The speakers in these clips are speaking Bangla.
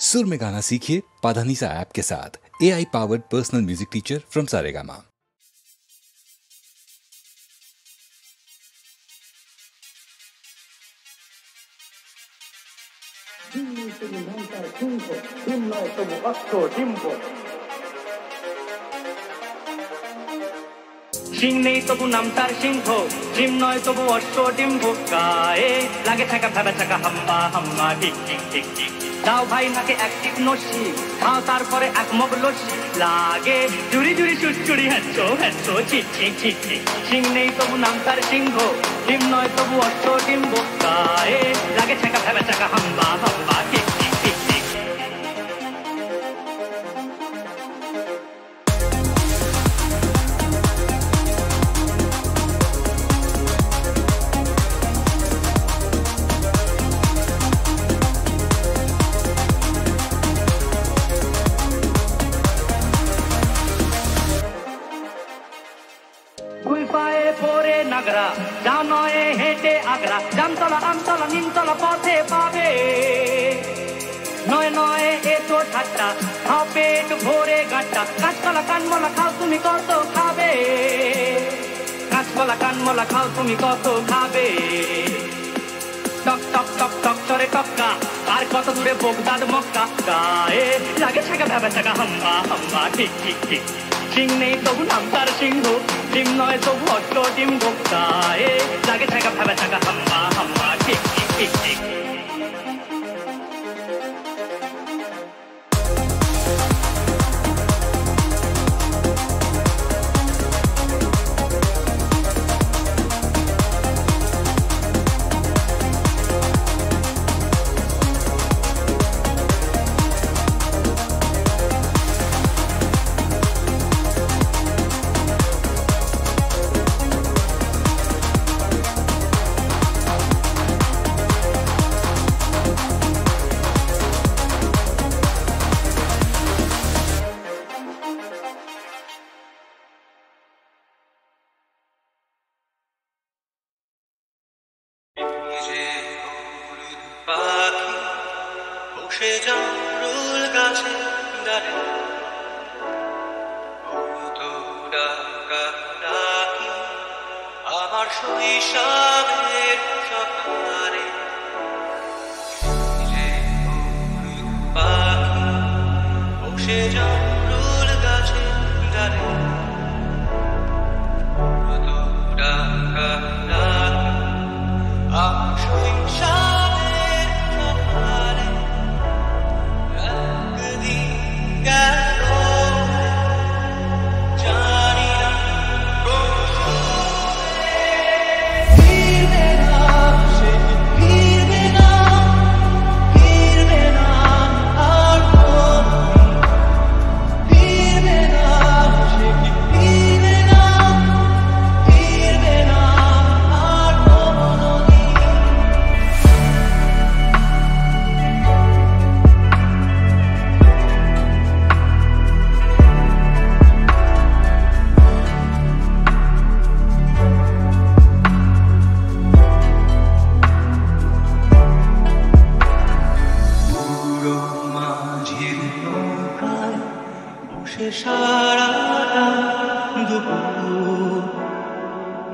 सुर में गाना सीखिए पाधानीसा ऐप के साथ। AI powered personal music teacher from Saregama. Singh নেই তবু নাম তার সিংহ, জিম নয় তবু অশ্বডিম্ব, গায়ে লাগে থাকা ভেবে থাকা হাম্বা হাম্বা ঠিক ঠিক ঠিক ঠিক। দাও ভাই নাকে অ্যাক্টিভ নসি, খাও তারপরে এক মগ লস্যি, লাগে জুড়ি জুড়ি সুচুড়ি হ্যাঁচো হ্যাঁচো ঠিক ঠিক ঠিক ঠিক। সিং নেই তবু নাম তার সিংহ, জিম নয় তবু অশ্বডিম্ব, গায়ে লাগে থাকা ভেবে থাকা হাম্বা হাম্বা ঠিক ঠিক ঠিক ঠিক। পায়ে পরে নাগরা, যা নয় হেঁটে আগ্রা, জামতলা আমতলা নিমতলা পথে পাবে, নয় নয় এ তো ঠাট্টা, খাও পেট ভরে গাঁটটা, কাঁচকলা কানমলা খাও তুমি কত খাবে, কাঁচকলা কানমলা খাও তুমি কত খাবে। টক টক টক টক চরে টক্কা, আর কত দূরে বোগদাদ মক্কা, গায়ে লাগে ছাকা ভেবে ছাকা হাম্বা হাম্বা ঠিক ঠিক ঠিক। সিং নেই তবু নাম তার সিংহ, ডিম নয় তবু অষ্ট ডিম, গায়ে লাগে থাকা ভেবে থাকা হাম্বা হাম্বা ঠিক ঠিক ঠিক ঠিক। আমার শৈশবের সকালে পাখি বসে জামরুল গাছে ডালে, ডাকা ডাকি আমার শৈশবের সকালে, একদিন গেল জানি না সারাটা দুপুর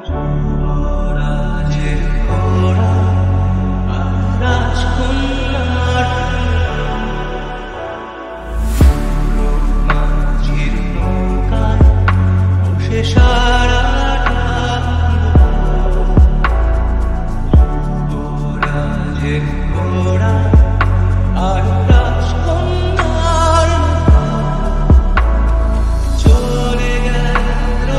যুবরাজের ঘোড়া আর রাজকন্যার মাঝির নৌকায় বসে সারাটা দুপুর যুবরাজের ঘোড়া আর রাজকন্যার চলে গেল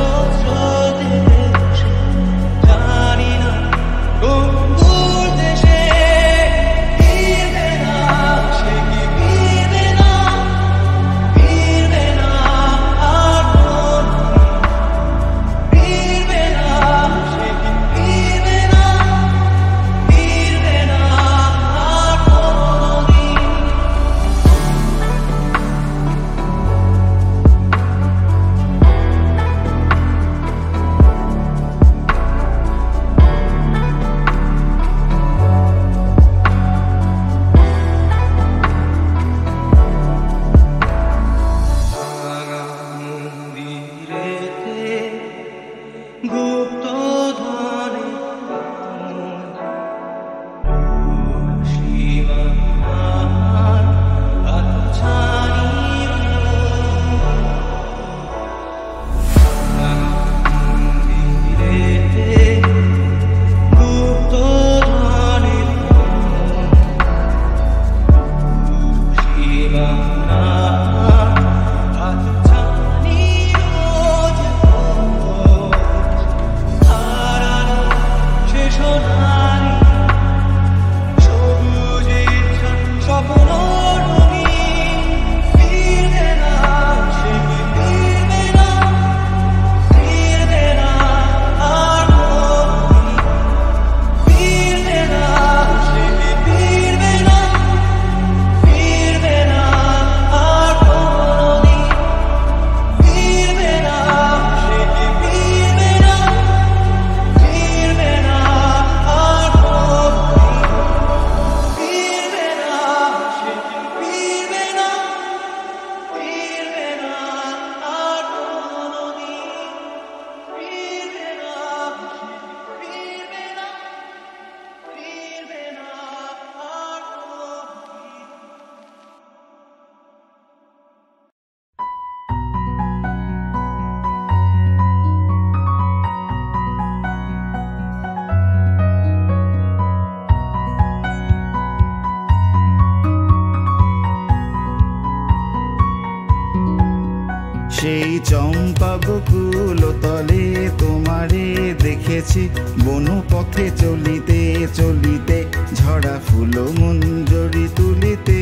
সেই চম্পা বকুল তলে তোমারে দেখেছি, বনু পথে চলিতে চলিতে ঝরা ফুল মঞ্জরি তুলিতে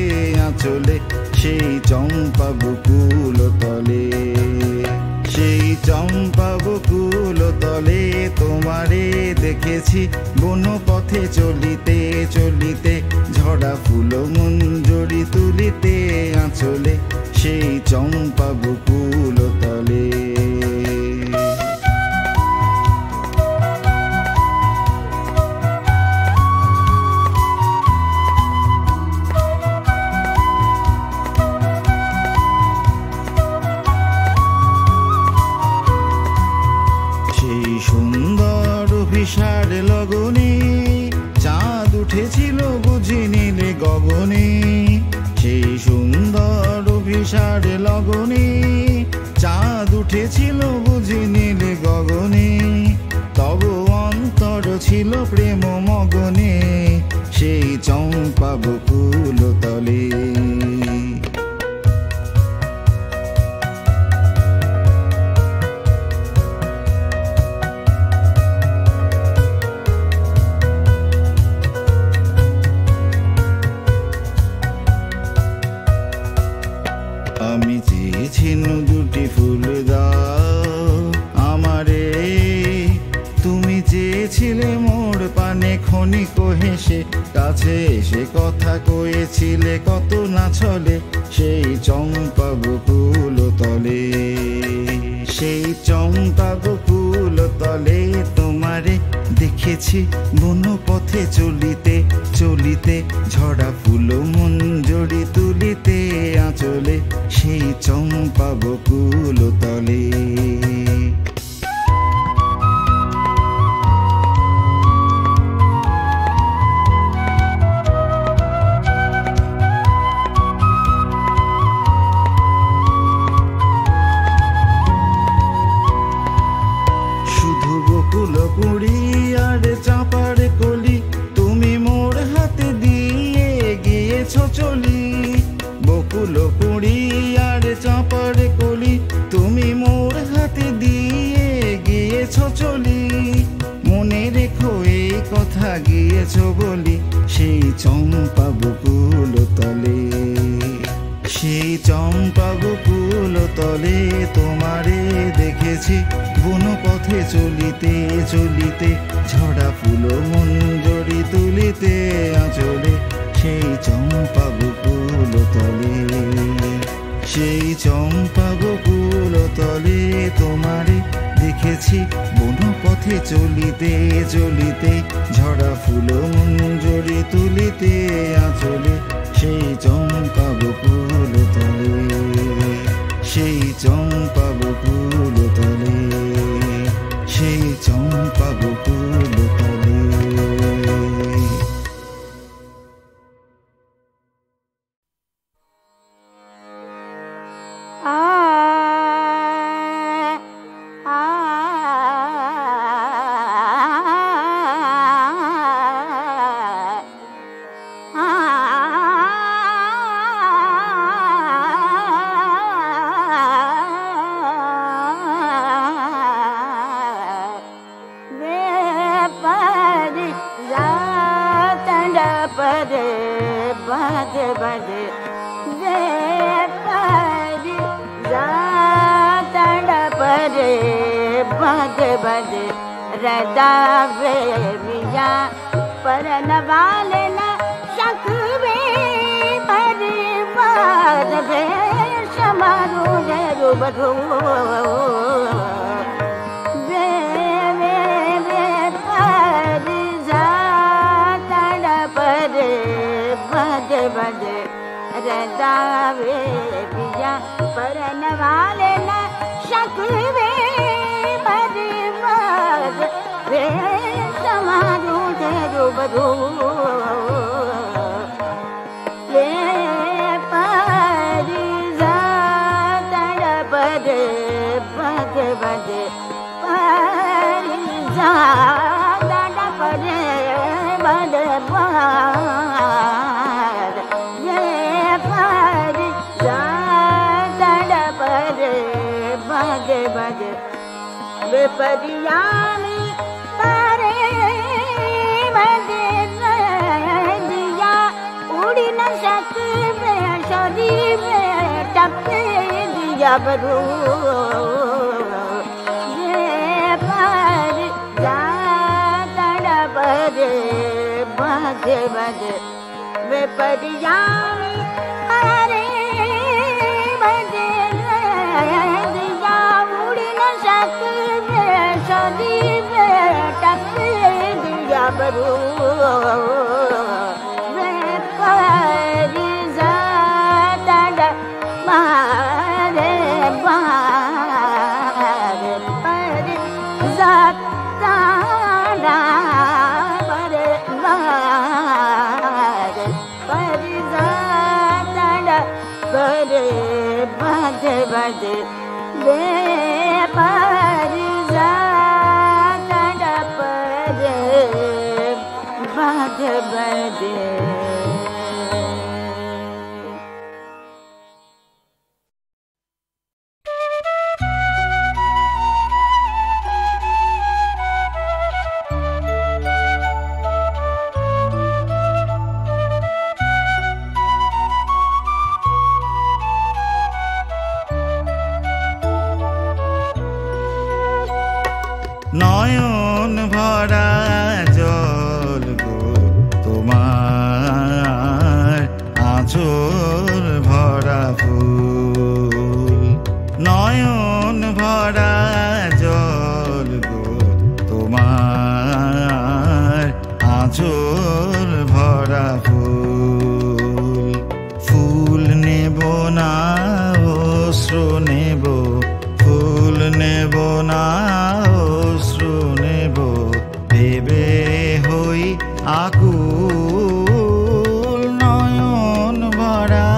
আঁচলে। সেই চম্পা বকুল তলে, সেই চম্পা বকুল তলে তোমারে দেখেছি, বনু পথে চলিতে চলিতে ঝরা ফুল মঞ্জরি তুলিতে আঁচলে। সেই চম্পা বকুল তলে। সেই সুন্দর অভিসার লগনে চাঁদ উঠেছিল বুঝি নীলে গগনে। সেই সুন্দর অভিসার লগনে চাঁদ উঠেছিল বুঝি নীলে গগনে। তব অন্তর ছিল প্রেম মগনে, সেই চম্পা বকুল তলে। আমি চেয়েছি দুটি ফুল দাও আমারে, তুমি চেয়েছিলে মোর পানে ক্ষণিক হেসে, কাছে এসে কথা কয়েছিলে কত না ছলে। সেই চম্পা বকুল তলে, সেই চম্পা বকুল তলে তোমারে দেখেছি, বনু পথে চলিতে চলিতে ঝরা ফুল মঞ্জরি তুলিতে আঁচলে। সেই চম্পা বকুল তলে। শুধু বকুল কুড়ি আর চাঁপার কলি, তুমি মোর হাতে দিয়ে গিয়েছো চলি। বকুল কুড়ি আর চাঁপার কলি, তুমি মোর হাতে দিয়ে গিয়েছো চলি। মনে রেখো এই কথা গিয়েছো বলি, সেই চম্পা বকুল তলে। সেই চম্পা বকুল তলে তোমারে দেখেছি, বনু পথে চলিতে চলিতে ঝরা ফুল মঞ্জরি তুলিতে আঁচলে। সেই চম্পা বকুল তলে, সেই চম্পা বকুল তলে তোমারে দেখেছি, বনু পথে চলিতে চলিতে ঝরা ফুল মঞ্জরি তুলিতে আঁচলে। সেই চম্পা বকুল তলে, সেই চম্পা বকুল তলে, সেই চম্পা বকুল তলে। ah बजे रदावे मिया परन वाले न शकवे परिवार रे समारू जरू बधू वे परिजा तड़परे बजे बजे रदावे मिया परन वाले न शकवे परिवार रे समारू जरू बधू वे परिजा तड़परे बजे बजे परिजा तड़परे बजे बजे परिजा तड़परे बजे बजे वे परियामी तारे बजे दिया उड़ी न सकते शरीर में टपके दिया बरू ये परिजा तड़परे बजे बजे वे परियामी तारे बजे दिया उड़ी न सकते शरीर में टपके दिया बरू वे परिजा तड़परे बारे परिजा तड़परे बारे परिजा तड़परे बजे बजे वे परिजा तड़परे बजे बजे নয়ন ভরা জল গো তোমার আঁচল ভরা ফুল নয়ন ভরা জল গো তোমার আঁচল ভরা ফুল ফুল নেব না অশ্রু নেব ফুল নেব না অশ্রু নেব ভেবে হই আকুল নয়ন ভরা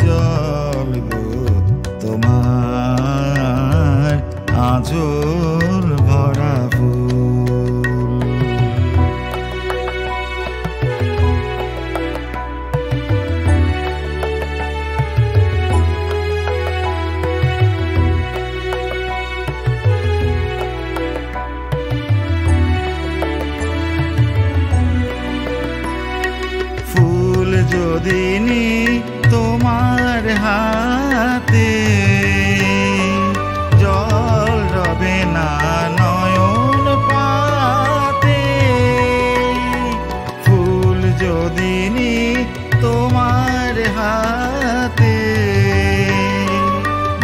জল গো তোমার আঁচল ভরা ফুল যদি নি তোমার হাতে জল রবে না নয়ন পাতে ফুল যদি নি তোমার হাতে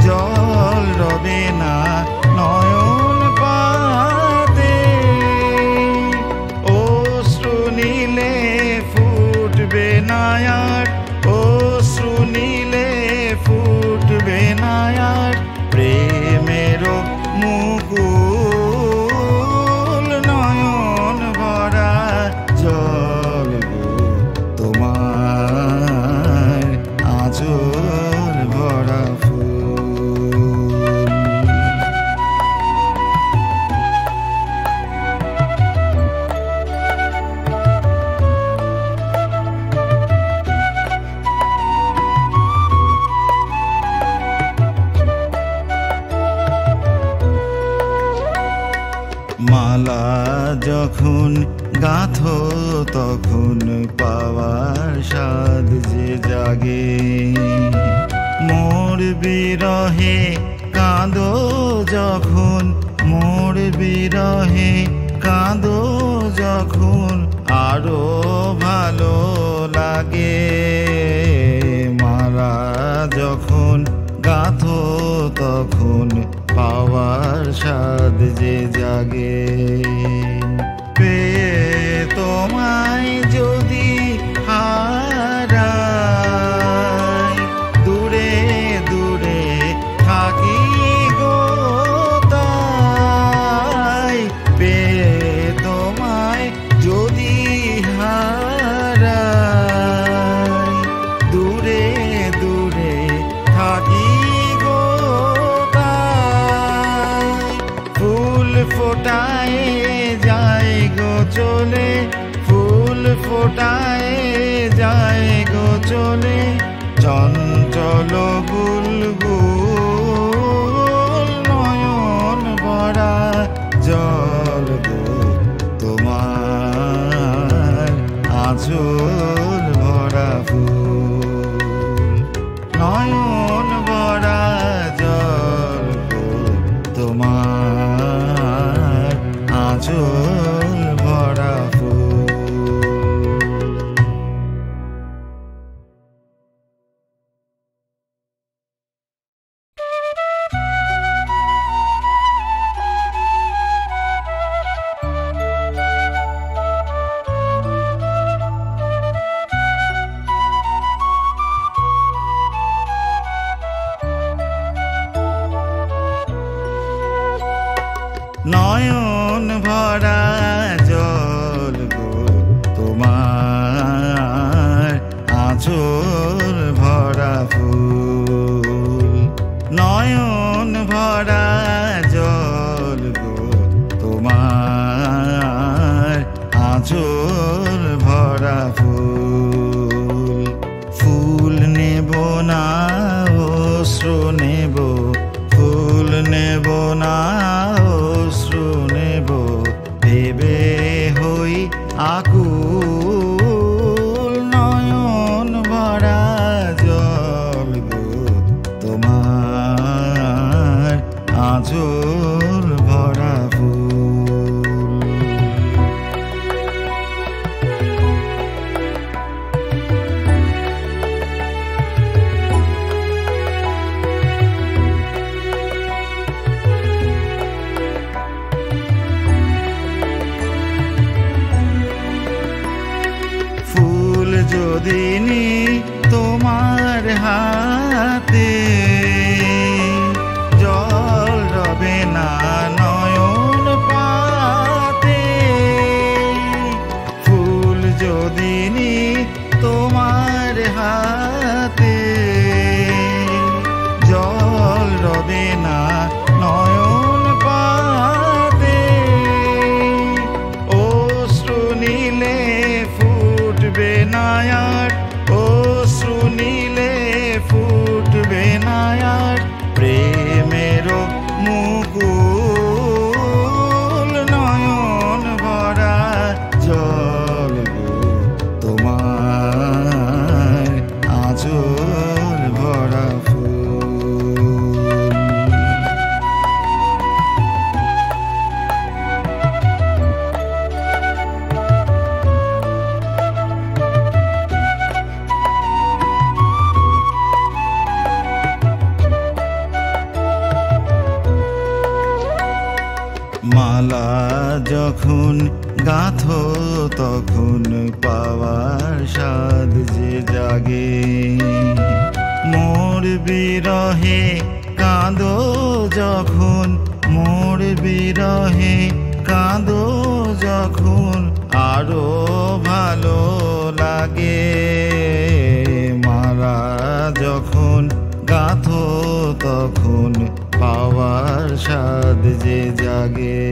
জল রবে না নয়ন পাতে অশ্রু নীলে ফুটবে না আর অশ্রু নীলে ফুটবে না আর প্রেমের মুকুল নয়ন ভরা জল গো তোমার আঁচল ভরা ফুল মালা যখন গাঁথো তখন পাওয়ার স্বাদ যে জাগে মোর বিরহে কাঁদো যখন মোর বিরহে কাঁদো যখন আরো ভালো লাগে মালা যখন গাঁথো তখন পাওয়ার স্বাদ যে জাগে পেয়ে তোমায় যদি হারাই দূরে দূরে থাকি গো তাই পেয়ে তোমায় যদি হারাই দূরে দূরে থাকি গো তাই ফুল ফোটায় যায় গো চলে ফুল ফোটায় যায় গো চলে চঞ্চল বুলবুল নয়ন ভরা জল গো তোমার আঁচল ভরা ফুল নয়ন ভরা জল গো তোমার আঁচল ভরা ফুল নয়ন ভরা জল গো তোমার আঁচল ভরা ফুল নয়ন ভরা জল গো তোমার আঁচল ভরা ফুল ফুল নেব না অশ্রু নেব ফুল নেব না অশ্রু নেব ভেবে হই আকুল নয়ন ভরা জল গো তোমার আঁচল ভরা ফুল ফুল যদি নি তোমার হাতে জল রবে না নয়ন পাতে ফুল যদি নি তোমার হাতে জল রবে না নয়ন পাতে অশ্রু নীলে ফুটবে না আর অশ্রু নীলে ফুটবে না আর প্রেমের মুকুল নয়ন ভরা জল গো তোমার আঁচল ভরা ফুল মালা যখন গাঁথো তখন পাওয়ার স্বাদ যে জাগে মোর বিরহে কাঁদো যখন মোর বিরহে কাঁদো যখন আরো ভালো লাগে মালা যখন গাঁথো তখন পাওয়ার স্বাদ যে জাগে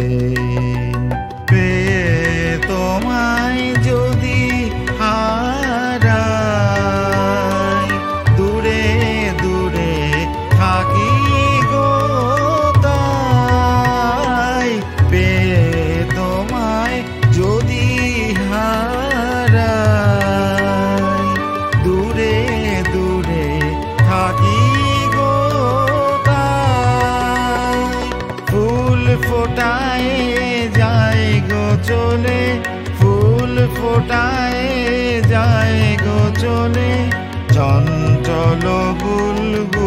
পেয়ে তোমায় যদি হারাই দূরে দূরে থাকি গো তাই পেয়ে তোমায় যদি হারাই দূরে দূরে থাকি গো তাই ফুল ফোটায় যায় গো চলে, ফুল ফোটায় যায় গো চলে, চঞ্চল বুলবুল